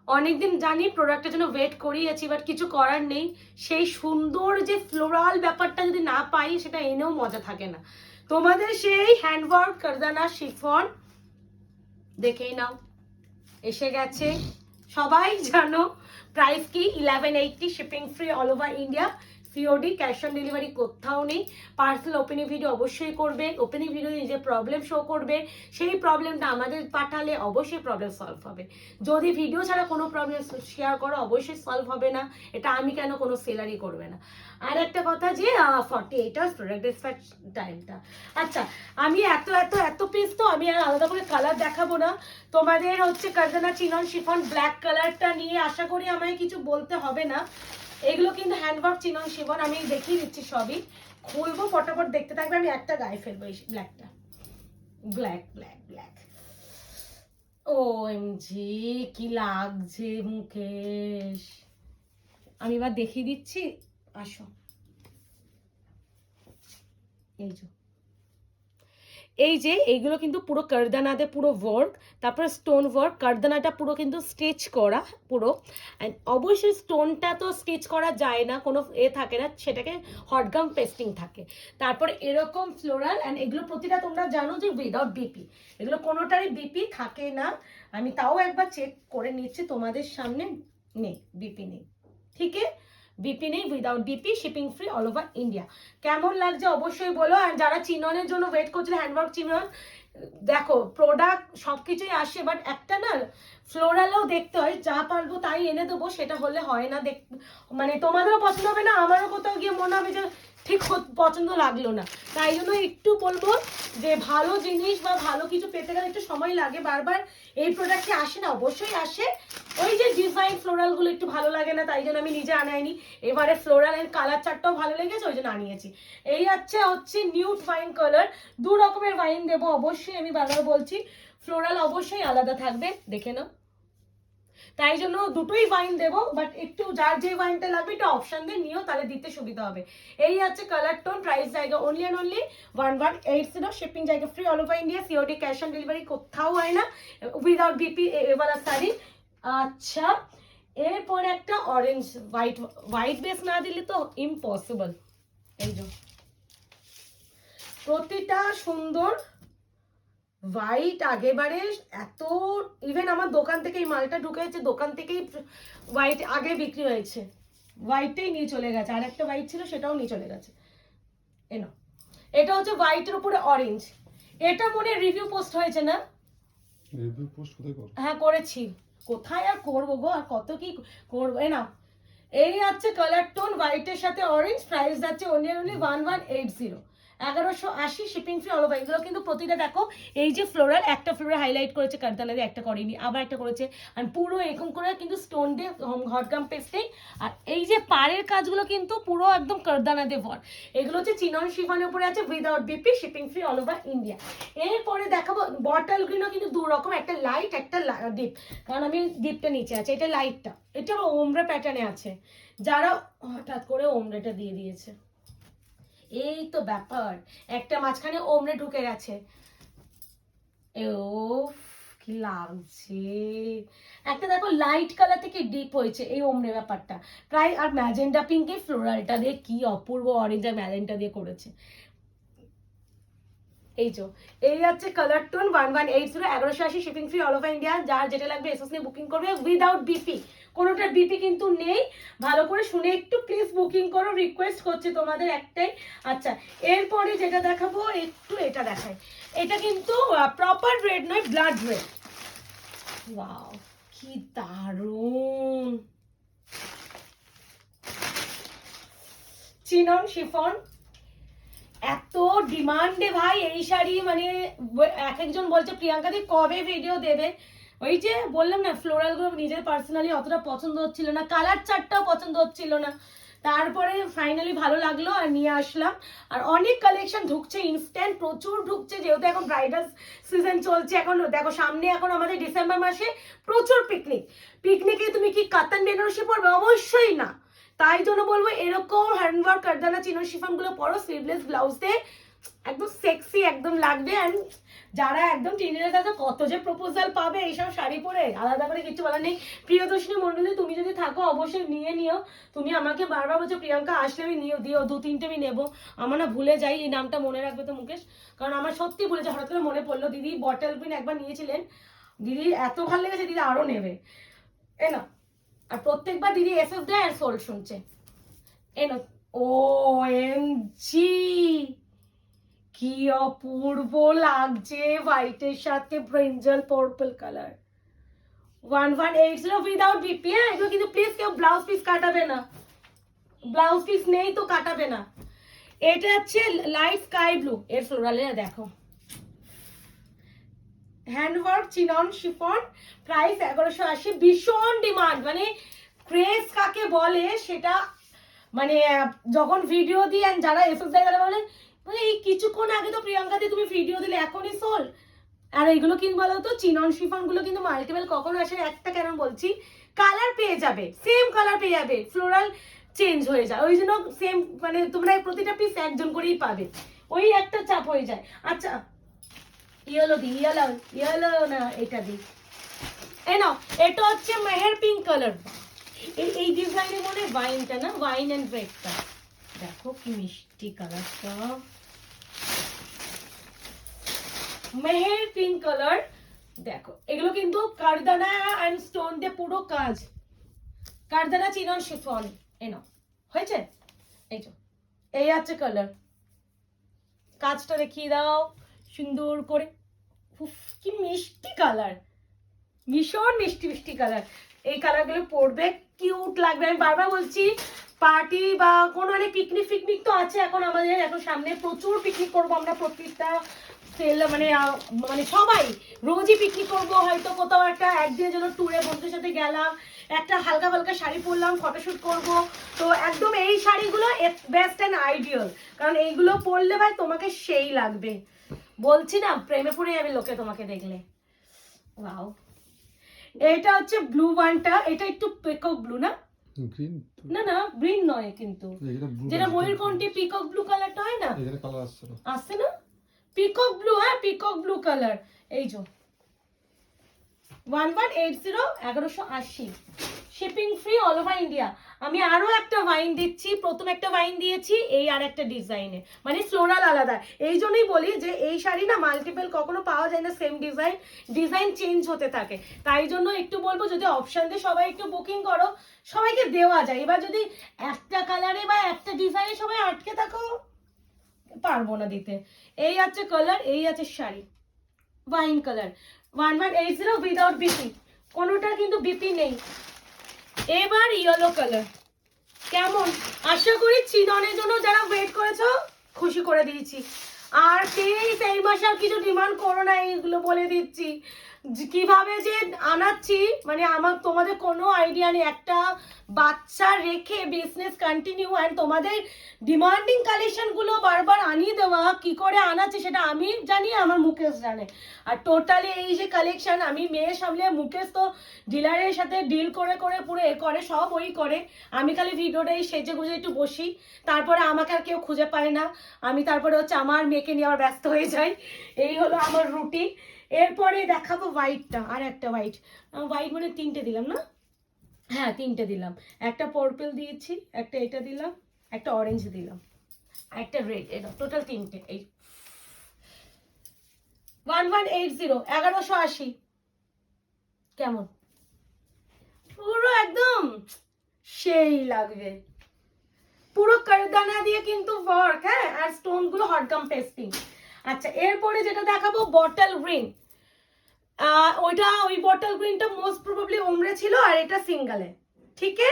অনেকদিন জানি প্রোডাক্টের জন্য ওয়েট করিয়েছি, বাট কিছু করার নেই। সেই সুন্দর যে ফ্লোরাল ব্যাপারটা যদি না পাই সেটা এনেও মজা থাকে না। তোমাদের সেই হ্যান্ডওয়ার্ক কারদানা শিফন দেখেই নাও, এসে গেছে। সবাই জানো প্রাইস কি 1180, shipping free all over India, COD, cash on delivery কোথাও নেই। পার্সেল ওপেনিং ভিডিও অবশ্যই করবে, ওপেনিং ভিডিও নিজের প্রবলেম শো করবে, সেই প্রবলেমটা আমাদের পাঠালে অবশ্যই প্রবলেম সলভ হবে। যদি ভিডিও ছাড়া কোনো প্রবলেম শেয়ার করো অবশ্যই সলভ হবে না, এটা আমি কেন কোনো সেলারই করবে না। আর একটা কথা যে 48 আওয়ার্স প্রোডাক্ট ডিসপ্যাচ টাইমটা। আচ্ছা, আমি এত এত এত পিস তো আমি আর আলাদা করে কালার দেখাবো না। তোমাদের হচ্ছে কারদানা চিনন শিফন ব্ল্যাক কালারটা নিয়ে আশা করি আমায় কিছু বলতে হবে না। এগুলো কিন্তু হ্যান্ডওয়ার্ক চিনন শিফন, আমি দেখিয়ে দিচ্ছি সবই। খুলবো ফটাফট দেখতে থাকবে, আমি একটা গায়ে ফেলবো এই ব্ল্যাকটা। ব্ল্যাক ব্ল্যাক ব্ল্যাক, ও এমজি কি লাগছে মুকেশ। আমি এবার দেখিয়ে দিচ্ছি, আসো। এই যে এইগুলো কিন্তু পুরো কারদানাতে পুরো ওয়ার্ক, তারপরে স্টোন ওয়ার্ক, কারদানাটা পুরো কিন্তু স্টিচ করা পুরো। অ্যান্ড অবশ্যই স্টোনটা তো স্টিচ করা যায় না, কোনো থাকে না, সেটাকে হটগাম পেস্টিং থাকে। তারপরে এরকম ফ্লোরাল, অ্যান্ড এগুলো প্রতিটা তোমরা জানো যে উইদাউট বিপি, এগুলো কোনোটারই বিপি থাকে না। আমি তাও একবার চেক করে নিচ্ছি তোমাদের সামনে, নেই বিপি নেই, ঠিক আছে, বিপি নেই, without BP, shipping free all over India. কেমন লাগছে অবশ্যই বলো। আর যারা চিননের জন্য ওয়েট করছিল, হ্যান্ডওয়ার্ক চিনন, দেখো প্রোডাক্ট সবকিছুই আসে, বাট একটা না ফ্লোরালও দেখতে হয়। যা পারবো তাই এনে দেবো, সেটা হলে হয় না, দেখ মানে তোমাদেরও পছন্দ হবে না, আমারও কোথাও গিয়ে মনে হবে যে ঠিক পছন্দ লাগলো না। তাই জন্য একটু বলবো যে ভালো জিনিস বা ভালো কিছু পেতে গেলে একটু সময় লাগে, বারবার এই প্রোডাক্টে আসে না, অবশ্যই আসে। ওই যে ডিজাইন ফ্লোরালগুলো একটু ভালো লাগে না, তাই জন্য আমি নিজে আনাইনি। এবারে ফ্লোরাল এর কালার চারটাও ভালো লেগেছে, ওই জন্য আনিয়েছি। এই হচ্ছে নিউড ওয়াইন কালার, দু রকমের ওয়াইন দেবো অবশ্যই, আমি বারবার বলছি ফ্লোরাল অবশ্যই আলাদা থাকবে, দেখে নাও। তাই জন্য দুটোই ওয়াইন দেবো, বাট একটু যার যে ওয়াইনটা লাগবে একটু অপশন দিয়ে নিও, তাহলে দিতে সুবিধা হবে। এই হচ্ছে কালার টোন, প্রাইস জায়গা অনলি অ্যান্ড অনলি 1180, শিপিং জায়গা free all over India, COD cash on delivery কোথাও হয় না, উইদাউট বিপি এওয়ালা শাড়ি। আচ্ছা, এরপরে একটা অরেঞ্জ হোয়াইট, হোয়াইট বেস না দিলে তো ইম্পসিবল। এই যে প্রতিটা সুন্দর হোয়াইট, আগেবারে এত, ইভেন আমার দোকান থেকে এই মালটা ঢুকেছে, দোকান থেকেই হোয়াইট আগে বিক্রি হয়েছে, হোয়াইটটাই নিয়ে চলে গেছে, আর একটা হোয়াইট ছিল সেটাও নিয়ে চলে গেছে। এনো, এটা হচ্ছে হোয়াইটের উপরে অরেঞ্জ। এটা মনে রিভিউ পোস্ট হয়েছে না? রিভিউ পোস্ট কোথায় করব? হ্যাঁ করেছি, কোথায় আর করবো গো, আর কত কি করবো। এ না, এই হচ্ছে কালার টোন হোয়াইটের সাথে অরেঞ্জ, প্রাইস যাচ্ছে only only 1180, 1180, shipping free all over. এগুলো কিন্তু প্রতিটা দেখো, এই যে ফ্লোরাল, একটা ফ্লোরাল হাইলাইট করেছে কারদানা দিয়ে, একটা করেনি, আবার একটা করেছে, আর পুরো এরকম করে কিন্তু স্টোন দিয়ে হটগাম পেস্টেই। আর এই যে পাড়ের কাজগুলো কিন্তু পুরো একদম কারদানা দিয়ে ভর। এগুলো হচ্ছে চিনন শিফনের উপরে আছে, without BP, shipping free all over India. এরপরে দেখাবো বটল গ্রিনও কিন্তু দু রকম, একটা লাইট একটা ডিপ, কারণ আমি ডিপটা নিচে আছে, এটা লাইটটা, এটা ওমরা প্যাটার্নে আছে। যারা হঠাৎ করে ওমরেটা দিয়ে দিয়েছে, এই তো ব্যাপার, একটা মাঝখানে ওমরে ঢুকে গেছে, ও কি লাগছে। একটা দেখো লাইট কালার থেকে ডিপ হয়েছে এই ওমরে ব্যাপারটা প্রায়, আর ম্যাজেন্ডা পিঙ্কে ফ্লোরালটা দিয়ে কি অপূর্ব, অরেঞ্জ আর ম্যাজেন্টা দিয়ে করেছে। এই যে এই হচ্ছে colour tone 1180, 1180, shipping free all over India. যার যেটা লাগবে এসএস নিয়ে বুকিং করবে, উইদাউট বিপি, কোনোটার বিপি কিন্তু নেই। ভালো করে শুনে একটু প্লিজ বুকিং করো, রিকোয়েস্ট করছি তোমাদের একটাই। আচ্ছা, এরপরে যেটা দেখাবো একটু এটা দেখাই, এটা কিন্তু প্রপার রেড নয়, ব্লাড রেড। ওয়াও কি দারুণ, চিনন শিফন, এত ডিমান্ডে ভাই এই শাড়ি, মানে এক একজন বলছে প্রিয়াঙ্কা দি কবে ভিডিও দেবে। ওই যে বললাম না, ফ্লোরাল গুলো নিজের পার্সোনালি অতটা পছন্দ হচ্ছিল না, কালার চারটাও পছন্দ হচ্ছিল না, তারপরে ফাইনালি ভালো লাগলো আর নিয়ে আসলাম। আর অনেক কালেকশন ঢুকছে, ইনস্ট্যান্ট প্রচুর ঢুকছে, যেহেতু এখন ব্রাইডাল সিজন চলছে। এখন দেখো সামনে এখন আমাদের ডিসেম্বর মাসে প্রচুর পিকনিক, পিকনিকে তুমি কি কাতান বেনারসি পরবে? অবশ্যই না। তাই জন্য বলবো এরকম হ্যান্ডওয়ার্ক কারদানা চিনন শিফন গুলো পরো, স্লিভলেস ব্লাউজ দিয়ে একদম সেক্সি একদম লাগবে। অ্যান্ড যারা একদম টিনেজার আছে কত যে প্রপোজাল পাবে এইসব শাড়ি পরে, আলাদা করে কিছু বলার নেই। প্রিয়দর্শিনী মণ্ডলী তুমি যদি থাকো অবশ্যই নিয়ে নিও। তুমি আমাকে বারবার বলছো প্রিয়াঙ্কা আসলে আমি নিয়ে দিও, 2-3টে আমি নেবো। আমার না ভুলে যাই, এই নামটা মনে রাখবে তো মুকেশ, কারণ আমার সত্যি ভুলে যায়, হঠাৎ করে মনে পড়লো দিদি বটল পিন একবার নিয়েছিলেন, দিদির এত ভালো লেগেছে দিদি আরো নেবে। এ না, আর প্রত্যেকবার দিদি এসএস দেয় আর সোল শুনছে। এ না, ও এম জি কি অপূর্ব লাগছে হোয়াইটের সাথে brinjal purple colour. 1180 without BP. হ্যাঁ, এগুলো কিন্তু প্লিজ কেউ ব্লাউজ পিস কাটাবে না, ব্লাউজ পিস নেই তো কাটাবে না। এটা হচ্ছে লাইট স্কাই ব্লু, এর ফ্লোরালে দেখো হ্যান্ডওয়ার্ক চিনন শিফন, প্রাইস 1180। ভীষণ ডিমান্ড, মানে ক্রেজ কাকে বলে সেটা, মানে যখন ভিডিও দিই and যারা এসএস দেয় তারা বলে মানে এই কিছুক্ষণ আগে তো প্রিয়াঙ্কা দি তুমি ভিডিও দিলে এখনই সোল। আর এইগুলো কিন্তু বলো তো চিনন শিফন গুলো কিন্তু মাল্টিপল কখনো আসে একটা, কেন বলছি কালার পেয়ে যাবে, সেম কালার পেয়ে যাবে, ফ্লোরাল চেঞ্জ হয়ে যায়, ওই জন্য সেম মানে তোমরা প্রতিটা পিস একজন করেই পাবে, ওই একটা চাপ হয়ে যায়। আচ্ছা ইয়েলো দি, ইয়েলো ইয়েলো না এটা দি, এই নাও এটা হচ্ছে মেহের পিঙ্ক কালার। এই ডিজাইনের মনে ওয়াইনটা না, ওয়াইন এন্ড রেডটা দেখো কি মিষ্টি কালারটা, মেহের পিঙ্ক কালার দেখো। এগুলো কিন্তু কারদানা এন্ড স্টোন দিয়ে পুরো কাজ, কারদানা চিনন শিফন। এই নাও হয়েছে, এই তো এই আছে কালার, কাজটা দেখিয়ে দাও সুন্দর করে। উফ কি মিষ্টি কালার, ভীষণ মিষ্টি মিষ্টি কালার। এই কালারগুলো পরবে কিউট লাগবে। আমি বারবার বলছি পার্টি বা কোনো মানে পিকনিক ফিকনিক তো আছে এখন আমাদের, এখন সামনে প্রচুর পিকনিক করবো আমরা, প্রত্যেকটা সেল মানে মানে সবাই রোজই পিকনিক করবো, হয়তো কোথাও একটা একদিনের জন্য ট্যুরে বন্ধুদের সাথে গেলাম, একটা হালকা হালকা শাড়ি পরলাম, ফটোশুট করব, তো একদম এই শাড়িগুলো বেস্ট অ্যান্ড আইডিয়াল, কারণ এইগুলো পরলে ভাই তোমাকে সেই লাগবে, বলছি না প্রেমে পড়ে যাবে লোকে তোমাকে দেখলে। ওয়াও, এটা হচ্ছে ব্লু ওয়ানটা, এটা একটু পিকক ব্লু না, গ্রিন না না গ্রিন নয় কিন্তু, যেটা ময়ূরকণ্ঠী পিকক ব্লু কালারটা হয় না, এখানে কালার আসছে না, আসছে না পিকক ব্লু, হ্যাঁ পিকক ব্লু কালার। এই যে 1180 1180, shipping free all over India. আমি আরো একটা ওয়াইন দিচ্ছি, প্রথম একটা ওয়াইন দিয়েছি এই আর একটা ডিজাইনে, মানে ফ্লোরাল আলাদা। এই জন্যই বলি যে এই শাড়ি না মাল্টিপল কখনো পাওয়া যায় না, সেম ডিজাইন, ডিজাইন চেঞ্জ হতে থাকে, তাই জন্য একটু বলবো যদি অপশন দিয়ে সবাই একটু বুকিং করো, সবাইকে দেওয়া যায়। এবার যদি একটা কালারে বা একটা ডিজাইনে সবাই আটকে থাকো পারবো না দিতে। এই আছে কালার, এই আছে sari wine colour 1180 without BP, কোনোটার কিন্তু বিপি নেই। এবার ইয়েলো কালার কেমন, আশা করি চিননের জন্য যারা ওয়েট করেছো খুশি করে দিয়েছি। আর প্লিজ এই মাসে আর কিছু ডিমান্ড করো না, এইগুলো বলে দিচ্ছি কিভাবে যে আনাচ্ছি, মানে আমার তোমাদের কোনো আইডিয়া নেই। একটা বাচ্চা রেখে বিজনেস কন্টিনিউ অ্যান্ড তোমাদের ডিমান্ডিং কালেকশনগুলো বারবার আনিয়ে দেওয়া, কি করে আনাচ্ছি সেটা আমি জানি, আমার মুকেশ জানে। আর টোটালি এই যে কালেকশন, আমি মেয়ে সামলে, মুকেশ তো ডিলারের সাথে ডিল করে করে পুরো এ করে, সব ওই করে, আমি খালি ভিডিওটা এই সেজে গুজে একটু বসি, তারপরে আমাকে আর কেউ খুঁজে পায় না, আমি তারপরে হচ্ছে আমার মেয়েকে নিয়ে আবার ব্যস্ত হয়ে যাই, এই হলো আমার রুটিন। এরপরে দেখাবো হোয়াইটটা, আর একটা হোয়াইট, হোয়াইট মানে তিনটে দিলাম না, হ্যাঁ তিনটে দিলাম, একটা পার্পল দিয়েছি, একটা এটা দিলাম, একটা অরেঞ্জ দিলাম, একটা রেড, এটা টোটাল তিনটে। এই 1180 1180 কেমন, পুরো একদম সেই লাগবে, পুরো কারদানা দিয়ে কিন্তু ওয়ার্ক, হ্যাঁ, আর স্টোন গুলো হটগাম পেস্টিং। আচ্ছা এরপরে যেটা দেখাবো বটল গ্রিন, ওইটা ওই বটল গ্রিনটা মোস্ট প্রবাবলি ওমরে ছিল, আর এটা সিঙ্গেলে, ঠিক আছে।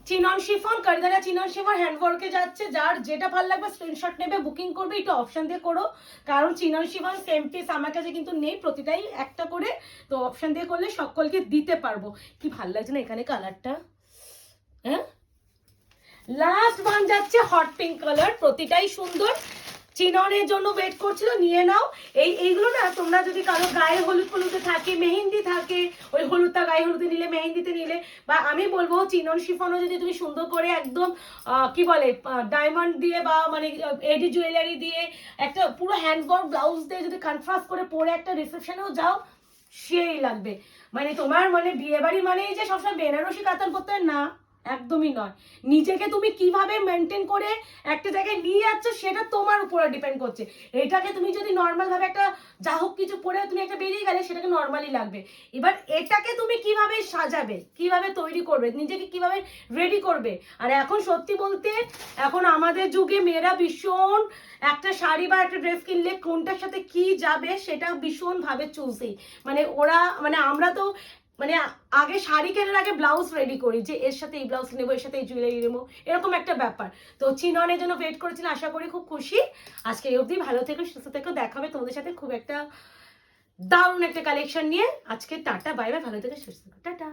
চিনন শিফন, কারদানা চিনন শিফন হ্যান্ডওয়ার্কে যাচ্ছে, যার যেটা ভালো লাগবে স্ক্রিনশট নেবে, বুকিং করবে, একটু অপশন দিয়ে করো, কারণ চিনন শিফন সেম পিস আমার কাছে কিন্তু নেই, প্রতিটাই একটা করে, তো অপশন দিয়ে করলে সকলকে দিতে পারবো। কি ভালো লাগছে না এখানে কালারটা, হ্যাঁ। লাস্ট ওয়ান যাচ্ছে হট পিঙ্ক কালার, প্রতিটাই সুন্দর, চিননের জন্য ওয়েট করছিল, নিয়ে নাও। এইগুলো না তোমরা যদি কারো গায়ে হলুদ হলুদে থাকে, মেহেন্দি থাকে, ওই হলুদটা গায়ে গায়ে হলুদে নিলে, মেহেন্দিতে নিলে, বা আমি বলবো চিনন শিফনও যদি তুমি সুন্দর করে একদম কি বলে ডায়মন্ড দিয়ে বা মানে এডি জুয়েলারি দিয়ে একটা পুরো হ্যান্ডওয়ার্ক ব্লাউজ দিয়ে যদি কন্ট্রাস্ট করে পরে একটা রিসেপশনেও যাও, সেই লাগবে। মানে তোমার মানে বিয়ে বাড়ি মানেই যে সবসময় বেনারসি কাতান করতে হয় না, একদমই নয়। নিজেকে তুমি কিভাবে মেনটেন করে একটা জায়গায় নিয়ে যাচ্ছ সেটা তোমার উপরে ডিপেন্ড করছে। এটাকে তুমি যদি নর্মাল ভাবে একটা যা হোক কিছু পরে তুমি একটা বেরিয়ে গেলে সেটাকে নর্মালি লাগবে। এবার এটাকে তুমি কিভাবে সাজাবে, কিভাবে তৈরি করবে, নিজেকে কিভাবে রেডি করবে। আর এখন সত্যি বলতে এখন আমাদের যুগে মেয়েরা ভীষণ একটা শাড়ি বা একটা ড্রেস কিনলে কোনটার সাথে কি যাবে সেটা ভীষণ ভাবে চুজি। মানে ওরা মানে আমরা তো মানে আগে শাড়ি কেনার আগে ব্লাউজ রেডি করি যে এর সাথে এই ব্লাউজ নেবো, এর সাথে এই জুয়েলারি নেবো, এরকম একটা ব্যাপার। তো চিননের জন্য ওয়েট করেছিল, আশা করি খুব খুশি। আজকে এই অবধি, ভালো থেকো, সুস্থ থেকো, দেখা হবে তোমাদের সাথে খুব একটা দারুণ একটা কালেকশন নিয়ে। আজকে টাটা, বাই বাই, ভালো থেকো, সুস্থ থেকো, টাটা।